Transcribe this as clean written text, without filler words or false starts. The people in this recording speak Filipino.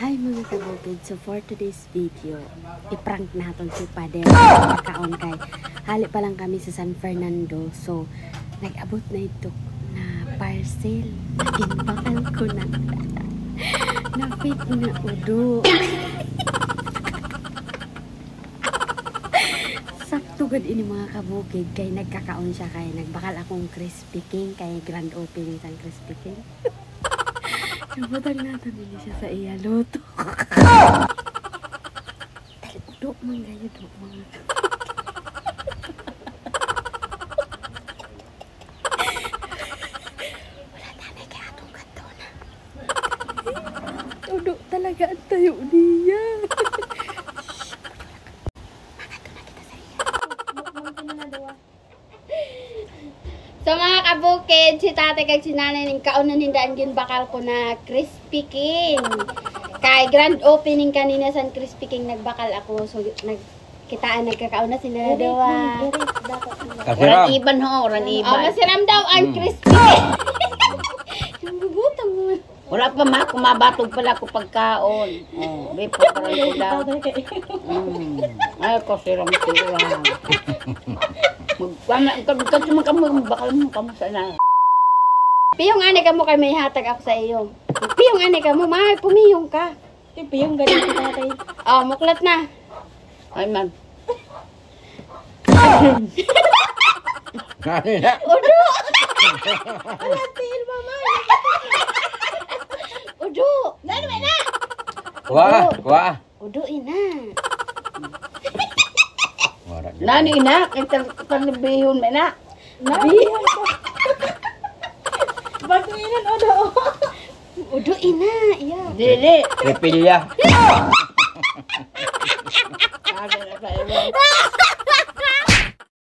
Hi mga kabukid, so for today's video, iprank natin si Pader kaon kay hali pa lang kami sa San Fernando. So nag-abot na ito na parcel, naging bakal ko na na fit na udo. Sakto gud ini mga kabukid kay nagkakaon siya kay nagbakal akong crispy king kay grand opening sang crispy king. Nabutang natin din siya sa iya luto. Dali, udok man gayo, udok mga. Wala tanay kaya atong kanto na. Udok talaga ang tayo niya. Makato na kita sa iya. So mga kabukid, si tatay kag si nanay ning kaunan hindaan ginbakal ko na crispy king. Kay grand opening kanina sa crispy king nagbakal ako. So nagkitaan nagkakauna si nana dawa. Orang iban ho, orang iban. Oh, masiram daw ang crispy king. Yung gugutom mo. Wala pa ma, kumabatog pala ko pagkaon. Oh, may pagkaroon ko daw. Ay, ko siram sila. Magkakasama kamu, bakal mo kamu sana. Piyong ane ka mo kay may hatag ako sa iyo. Piyong ane ka mo, may pumiyong ka. Piyong galing si tatay. Oh, muklat na. Ay, man. Udo! Udo! Lalo na! Wah. Udo ina. Nani ina, kita panibihon mo na. Baguinan o daw. Udo ina, iya. Dili. Repilya. Ada na sa iba.